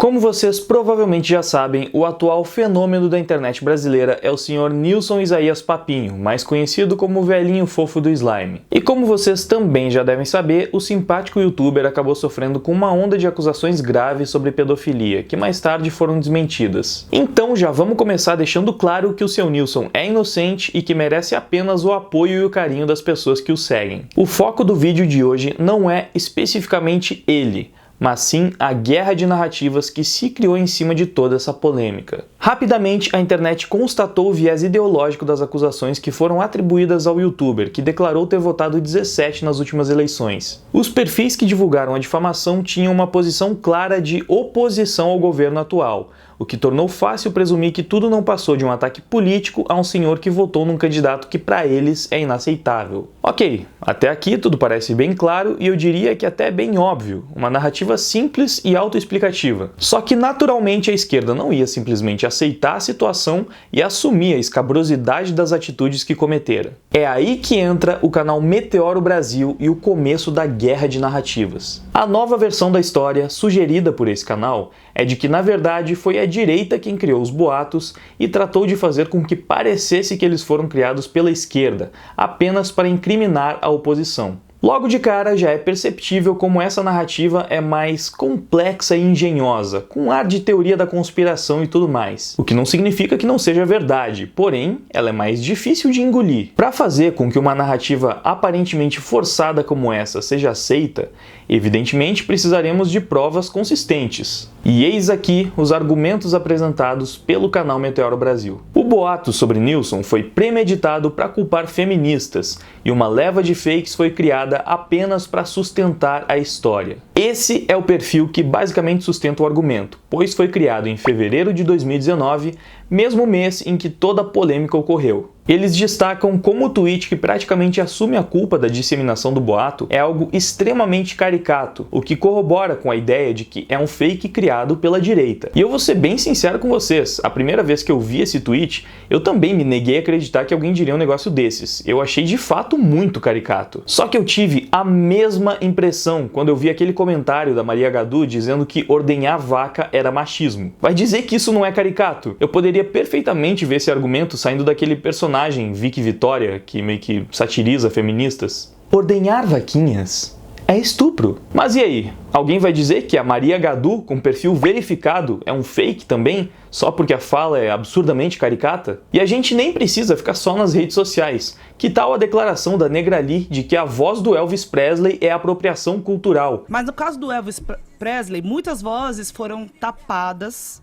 Como vocês provavelmente já sabem, o atual fenômeno da internet brasileira é o Sr. Nilson Isaías Papinho, mais conhecido como o velhinho fofo do slime. E como vocês também já devem saber, o simpático youtuber acabou sofrendo com uma onda de acusações graves sobre pedofilia, que mais tarde foram desmentidas. Então já vamos começar deixando claro que o seu Nilson é inocente e que merece apenas o apoio e o carinho das pessoas que o seguem. O foco do vídeo de hoje não é especificamente ele, mas sim a guerra de narrativas que se criou em cima de toda essa polêmica. Rapidamente, a internet constatou o viés ideológico das acusações que foram atribuídas ao youtuber, que declarou ter votado 17 nas últimas eleições. Os perfis que divulgaram a difamação tinham uma posição clara de oposição ao governo atual, o que tornou fácil presumir que tudo não passou de um ataque político a um senhor que votou num candidato que para eles é inaceitável. Ok, até aqui tudo parece bem claro e eu diria que até bem óbvio, uma narrativa simples e autoexplicativa. Só que naturalmente a esquerda não ia simplesmente aceitar a situação e assumir a escabrosidade das atitudes que cometera. É aí que entra o canal Meteoro Brasil e o começo da guerra de narrativas. A nova versão da história, sugerida por esse canal, é de que na verdade foi a direita quem criou os boatos e tratou de fazer com que parecesse que eles foram criados pela esquerda, apenas para incriminar a oposição. Logo de cara já é perceptível como essa narrativa é mais complexa e engenhosa, com ar de teoria da conspiração e tudo mais. O que não significa que não seja verdade, porém, ela é mais difícil de engolir. Para fazer com que uma narrativa aparentemente forçada como essa seja aceita, evidentemente precisaremos de provas consistentes. E eis aqui os argumentos apresentados pelo canal Meteoro Brasil. O boato sobre Nilson foi premeditado para culpar feministas, e uma leva de fakes foi criada apenas para sustentar a história. Esse é o perfil que basicamente sustenta o argumento, pois foi criado em fevereiro de 2019, mesmo mês em que toda a polêmica ocorreu. Eles destacam como o tweet que praticamente assume a culpa da disseminação do boato é algo extremamente caricato, o que corrobora com a ideia de que é um fake criado pela direita. E eu vou ser bem sincero com vocês, a primeira vez que eu vi esse tweet, eu também me neguei a acreditar que alguém diria um negócio desses. Eu achei de fato muito caricato. Só que eu tive a mesma impressão quando eu vi aquele comentário da Maria Gadu dizendo que ordenhar vaca era machismo. Vai dizer que isso não é caricato? Eu poderia perfeitamente ver esse argumento saindo daquele personagem Vicky Vitória, que meio que satiriza feministas. Ordenhar vaquinhas é estupro. Mas e aí? Alguém vai dizer que a Maria Gadu, com perfil verificado, é um fake também, só porque a fala é absurdamente caricata? E a gente nem precisa ficar só nas redes sociais. Que tal a declaração da Negrali de que a voz do Elvis Presley é apropriação cultural? Mas no caso do Elvis Presley, muitas vozes foram tapadas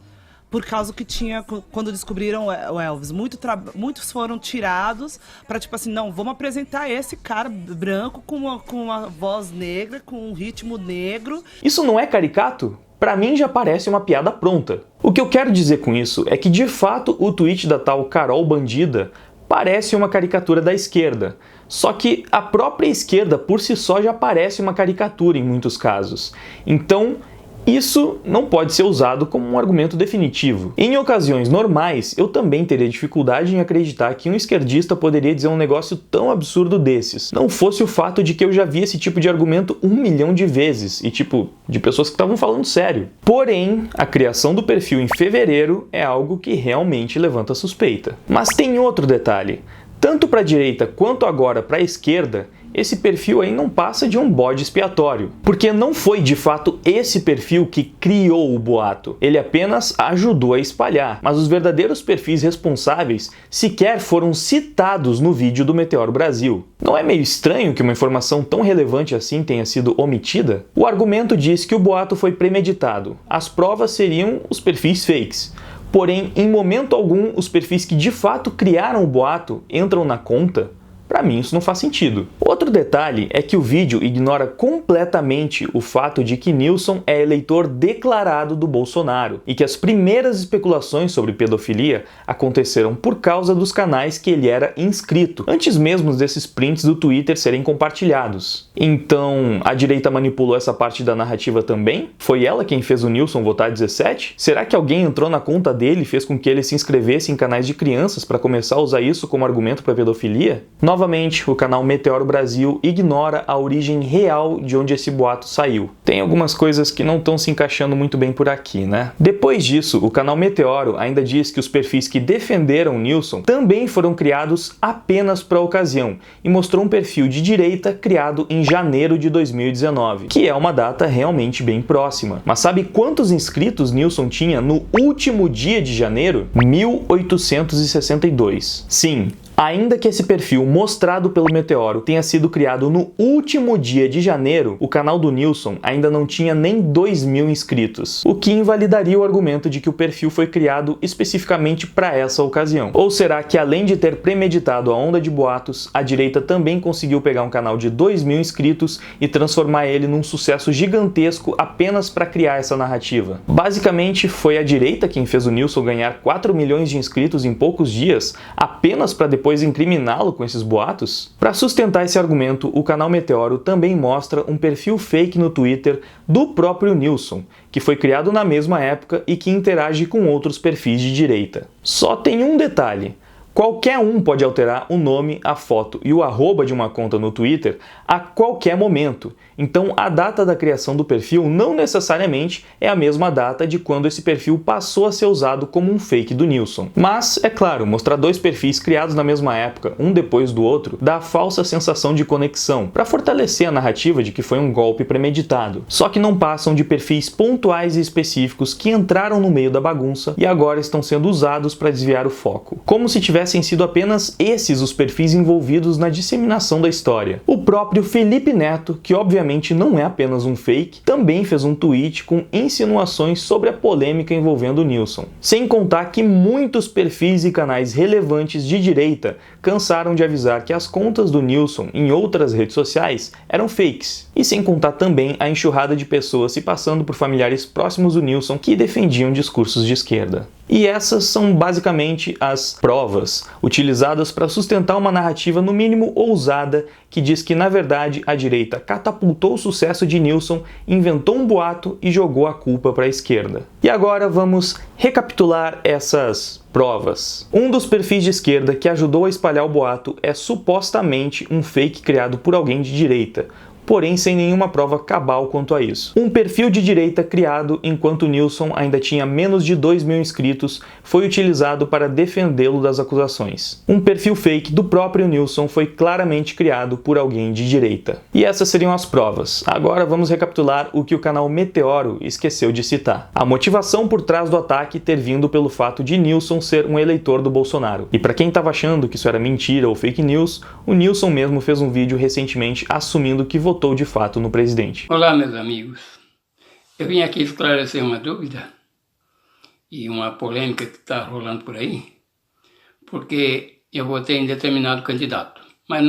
por causa que tinha, quando descobriram o Elvis, muitos foram tirados para tipo assim, não, vamos apresentar esse cara branco com uma voz negra, com um ritmo negro. Isso não é caricato? Pra mim já parece uma piada pronta. O que eu quero dizer com isso é que de fato o tweet da tal Carol Bandida parece uma caricatura da esquerda. Só que a própria esquerda por si só já parece uma caricatura em muitos casos. Então, isso não pode ser usado como um argumento definitivo. Em ocasiões normais, eu também teria dificuldade em acreditar que um esquerdista poderia dizer um negócio tão absurdo desses. Não fosse o fato de que eu já vi esse tipo de argumento 1 milhão de vezes, e de pessoas que estavam falando sério. Porém, a criação do perfil em fevereiro é algo que realmente levanta suspeita. Mas tem outro detalhe. Tanto para a direita quanto agora para a esquerda, esse perfil aí não passa de um bode expiatório. Porque não foi de fato esse perfil que criou o boato. Ele apenas ajudou a espalhar. Mas os verdadeiros perfis responsáveis sequer foram citados no vídeo do Meteoro Brasil. Não é meio estranho que uma informação tão relevante assim tenha sido omitida? O argumento diz que o boato foi premeditado. As provas seriam os perfis fakes. Porém, em momento algum, os perfis que de fato criaram o boato entram na conta. Para mim isso não faz sentido. Outro detalhe é que o vídeo ignora completamente o fato de que Nilson é eleitor declarado do Bolsonaro e que as primeiras especulações sobre pedofilia aconteceram por causa dos canais que ele era inscrito, antes mesmo desses prints do Twitter serem compartilhados. Então, a direita manipulou essa parte da narrativa também? Foi ela quem fez o Nilson votar 17? Será que alguém entrou na conta dele e fez com que ele se inscrevesse em canais de crianças para começar a usar isso como argumento para pedofilia? Novamente, Novamente, o canal Meteoro Brasil ignora a origem real de onde esse boato saiu. Tem algumas coisas que não estão se encaixando muito bem por aqui, né? Depois disso, o canal Meteoro ainda diz que os perfis que defenderam Nilson também foram criados apenas para a ocasião e mostrou um perfil de direita criado em janeiro de 2019, que é uma data realmente bem próxima. Mas sabe quantos inscritos Nilson tinha no último dia de janeiro? 1862. Sim, ainda que esse perfil mostrado pelo Meteoro tenha sido criado no último dia de janeiro, o canal do Nilson ainda não tinha nem 2.000 inscritos, o que invalidaria o argumento de que o perfil foi criado especificamente para essa ocasião. Ou será que, além de ter premeditado a onda de boatos, a direita também conseguiu pegar um canal de 2.000 inscritos e transformar ele num sucesso gigantesco apenas para criar essa narrativa? Basicamente, foi a direita quem fez o Nilson ganhar 4 milhões de inscritos em poucos dias, apenas para depois incriminá-lo com esses boatos? Para sustentar esse argumento, o canal Meteoro também mostra um perfil fake no Twitter do próprio Nilson, que foi criado na mesma época e que interage com outros perfis de direita. Só tem um detalhe: qualquer um pode alterar o nome, a foto e o arroba de uma conta no Twitter a qualquer momento. Então a data da criação do perfil não necessariamente é a mesma data de quando esse perfil passou a ser usado como um fake do Nilson. Mas, é claro, mostrar dois perfis criados na mesma época, um depois do outro, dá a falsa sensação de conexão, para fortalecer a narrativa de que foi um golpe premeditado. Só que não passam de perfis pontuais e específicos que entraram no meio da bagunça e agora estão sendo usados para desviar o foco, como se tivessem sido apenas esses os perfis envolvidos na disseminação da história. O próprio Felipe Neto, que obviamente não é apenas um fake, também fez um tweet com insinuações sobre a polêmica envolvendo o Nilson. Sem contar que muitos perfis e canais relevantes de direita cansaram de avisar que as contas do Nilson em outras redes sociais eram fakes. E sem contar também a enxurrada de pessoas se passando por familiares próximos do Nilson que defendiam discursos de esquerda. E essas são basicamente as provas utilizadas para sustentar uma narrativa no mínimo ousada que diz que, na verdade, a direita catapultou o sucesso de Nilson, inventou um boato e jogou a culpa para a esquerda. E agora vamos recapitular essas provas. Um dos perfis de esquerda que ajudou a espalhar o boato é supostamente um fake criado por alguém de direita, porém sem nenhuma prova cabal quanto a isso. Um perfil de direita criado enquanto Nilson ainda tinha menos de 2.000 inscritos foi utilizado para defendê-lo das acusações. Um perfil fake do próprio Nilson foi claramente criado por alguém de direita. E essas seriam as provas. Agora vamos recapitular o que o canal Meteoro esqueceu de citar. A motivação por trás do ataque ter vindo pelo fato de Nilson ser um eleitor do Bolsonaro. E para quem estava achando que isso era mentira ou fake news, o Nilson mesmo fez um vídeo recentemente assumindo que votou de fato no presidente. Olá, meus amigos. Eu vim aqui esclarecer uma dúvida e uma polêmica que está rolando por aí, porque eu votei em determinado candidato, mas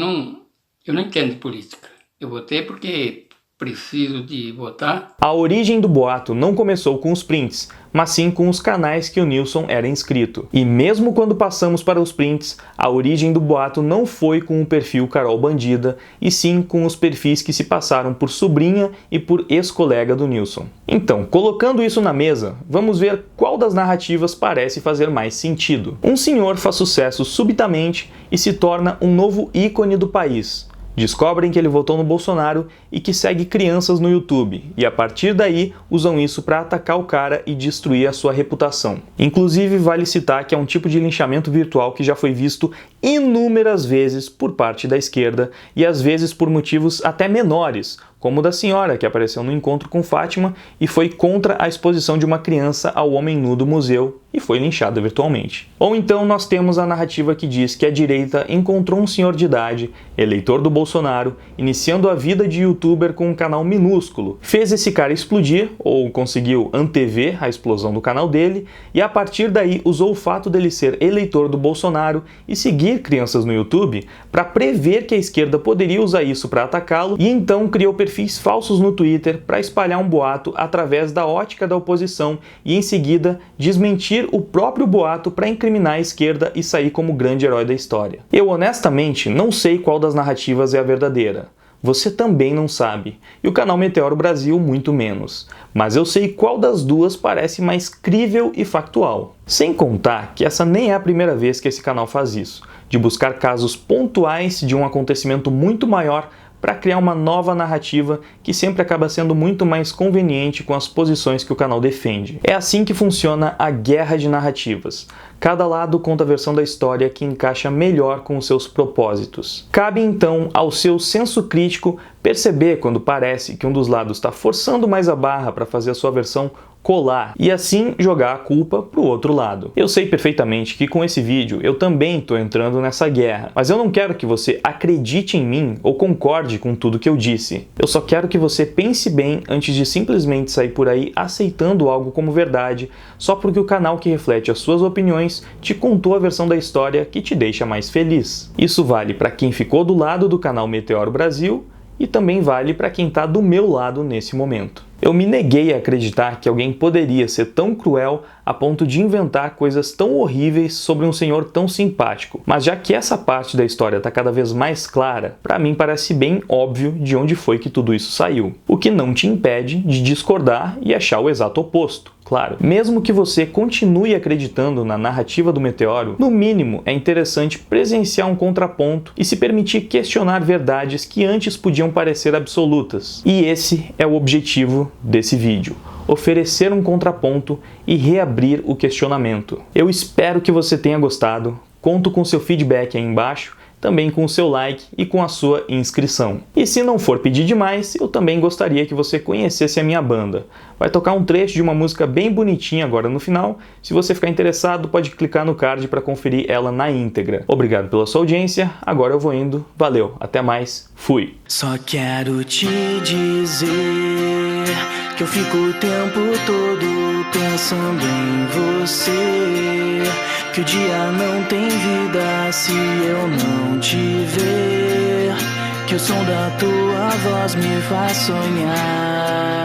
eu não entendo de política. Eu votei porque preciso de votar. A origem do boato não começou com os prints, mas sim com os canais que o Nilson era inscrito. E mesmo quando passamos para os prints, a origem do boato não foi com o perfil Carol Bandida, e sim com os perfis que se passaram por sobrinha e por ex-colega do Nilson. Então, colocando isso na mesa, vamos ver qual das narrativas parece fazer mais sentido. Um senhor faz sucesso subitamente e se torna um novo ícone do país. Descobrem que ele votou no Bolsonaro e que segue crianças no YouTube, e a partir daí usam isso para atacar o cara e destruir a sua reputação. Inclusive, vale citar que é um tipo de linchamento virtual que já foi visto inúmeras vezes por parte da esquerda, e às vezes por motivos até menores, como o da senhora que apareceu no encontro com Fátima e foi contra a exposição de uma criança ao homem nu do museu e foi linchada virtualmente. Ou então nós temos a narrativa que diz que a direita encontrou um senhor de idade, eleitor do Bolsonaro, iniciando a vida de youtuber com um canal minúsculo, fez esse cara explodir, ou conseguiu antever a explosão do canal dele, e a partir daí usou o fato dele ser eleitor do Bolsonaro e seguir crianças no YouTube para prever que a esquerda poderia usar isso para atacá-lo, e então criou perfis falsos no Twitter para espalhar um boato através da ótica da oposição e em seguida desmentir o próprio boato para incriminar a esquerda e sair como grande herói da história. Eu honestamente não sei qual das narrativas é a verdadeira, você também não sabe, e o canal Meteoro Brasil muito menos. Mas eu sei qual das duas parece mais crível e factual. Sem contar que essa nem é a primeira vez que esse canal faz isso, de buscar casos pontuais de um acontecimento muito maior para criar uma nova narrativa que sempre acaba sendo muito mais conveniente com as posições que o canal defende. É assim que funciona a guerra de narrativas. Cada lado conta a versão da história que encaixa melhor com os seus propósitos. Cabe então ao seu senso crítico perceber quando parece que um dos lados está forçando mais a barra para fazer a sua versão colar e assim jogar a culpa para o outro lado. Eu sei perfeitamente que com esse vídeo eu também estou entrando nessa guerra, mas eu não quero que você acredite em mim ou concorde com tudo que eu disse. Eu só quero que você pense bem antes de simplesmente sair por aí aceitando algo como verdade só porque o canal que reflete as suas opiniões te contou a versão da história que te deixa mais feliz. Isso vale para quem ficou do lado do canal Meteoro Brasil e também vale para quem está do meu lado nesse momento. Eu me neguei a acreditar que alguém poderia ser tão cruel a ponto de inventar coisas tão horríveis sobre um senhor tão simpático. Mas já que essa parte da história está cada vez mais clara, para mim parece bem óbvio de onde foi que tudo isso saiu. O que não te impede de discordar e achar o exato oposto. Claro, mesmo que você continue acreditando na narrativa do Meteoro, no mínimo é interessante presenciar um contraponto e se permitir questionar verdades que antes podiam parecer absolutas. E esse é o objetivo desse vídeo: oferecer um contraponto e reabrir o questionamento. Eu espero que você tenha gostado, conto com seu feedback aí embaixo, também com o seu like e com a sua inscrição. E se não for pedir demais, eu também gostaria que você conhecesse a minha banda. Vai tocar um trecho de uma música bem bonitinha agora no final. Se você ficar interessado, pode clicar no card para conferir ela na íntegra. Obrigado pela sua audiência, agora eu vou indo. Valeu, até mais, fui! Só quero te dizer que eu fico o tempo todo pensando em você, que o dia não tem vida se eu não te ver, que o som da tua voz me faz sonhar.